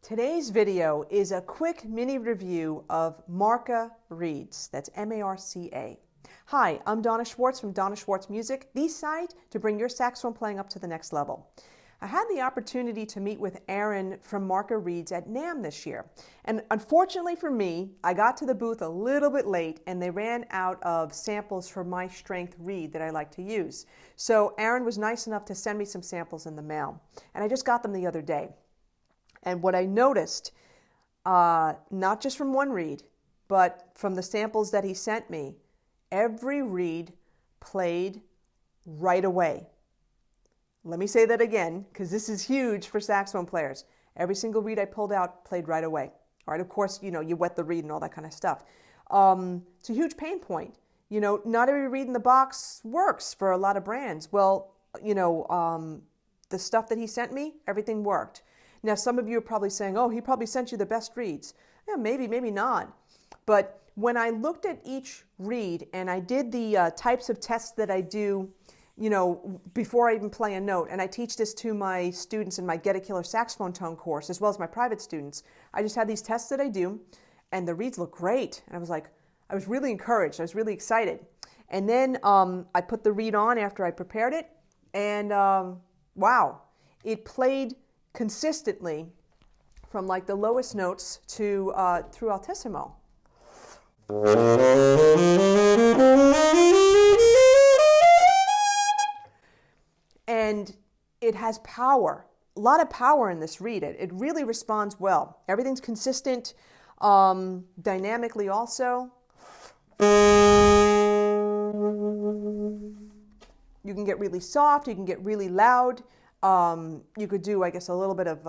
Today's video is a quick mini review of Marca reeds. That's M-A-R-C-A. Hi, I'm Donna Schwartz from Donna Schwartz Music, the site to bring your saxophone playing up to the next level. I had the opportunity to meet with Aaron from Marca Reeds at NAMM this year. And unfortunately for me, I got to the booth a little bit late and they ran out of samples for my strength reed that I like to use. So Aaron was nice enough to send me some samples in the mail. And I just got them the other day. And what I noticed, not just from one reed, but from the samples that he sent me, every reed played right away. Let me say that again, because this is huge for saxophone players. Every single reed I pulled out played right away. All right, of course, you wet the reed and all that kind of stuff. It's a huge pain point. Not every reed in the box works for a lot of brands. Well, the stuff that he sent me, everything worked. Now, some of you are probably saying, oh, he probably sent you the best reeds. Yeah, maybe, maybe not. But when I looked at each reed and I did the types of tests that I do, before I even play a note, and I teach this to my students in my Get a Killer Saxophone Tone course, as well as my private students, I just had these tests that I do, and the reeds look great. And I was really encouraged. I was really excited. And then I put the reed on after I prepared it, and wow, it played consistently from like the lowest notes to through altissimo. And it has power, a lot of power in this reed. It really responds well. Everything's consistent dynamically also. You can get really soft, you can get really loud. You could do, I guess, a little bit of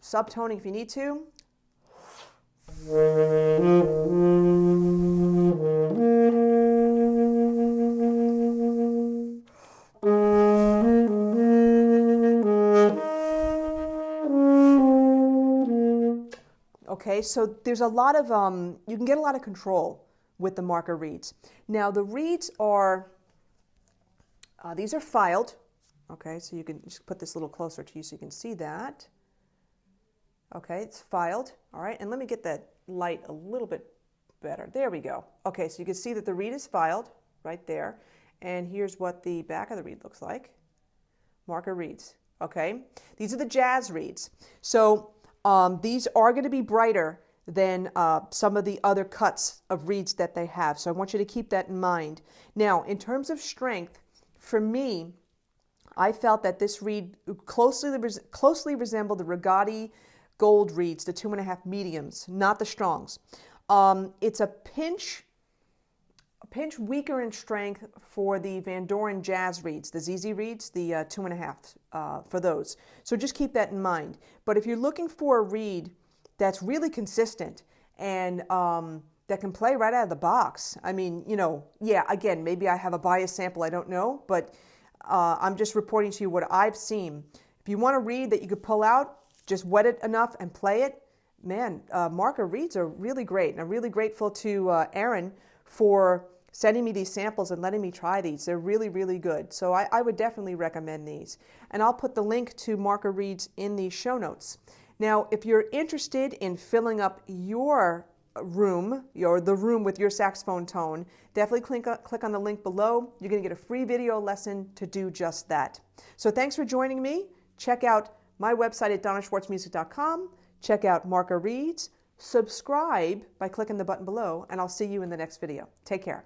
subtoning if you need to. Okay, so there's a lot of, you can get a lot of control with the Marca reeds. Now the reeds are, these are filed. Okay, so you can just put this a little closer to you so you can see that. Okay, it's filed. All right, and let me get that light a little bit better. There we go. Okay, so you can see that the reed is filed right there. And here's what the back of the reed looks like. Marca reeds. Okay, these are the jazz reeds. So these are going to be brighter than some of the other cuts of reeds that they have. So I want you to keep that in mind. Now, in terms of strength, for me, I felt that this reed closely resembled the Rigotti gold reeds, the 2.5 mediums, not the strongs. It's a pinch weaker in strength for the Van Doren jazz reeds, the ZZ reeds, the 2.5 for those. So just keep that in mind. But if you're looking for a reed that's really consistent and that can play right out of the box, I mean, yeah, again, maybe I have a biased sample, I don't know, but I'm just reporting to you what I've seen. If you want a reed that you could pull out, just wet it enough and play it, man, Marca reeds are really great. And I'm really grateful to Aaron for sending me these samples and letting me try these. They're really, really good. So I would definitely recommend these. And I'll put the link to Marca reeds in the show notes. Now, if you're interested in filling up your room, the room with your saxophone tone, definitely click on the link below. You're going to get a free video lesson to do just that. So thanks for joining me. Check out my website at donnaschwartzmusic.com. Check out Marca Reeds. Subscribe by clicking the button below, and I'll see you in the next video. Take care.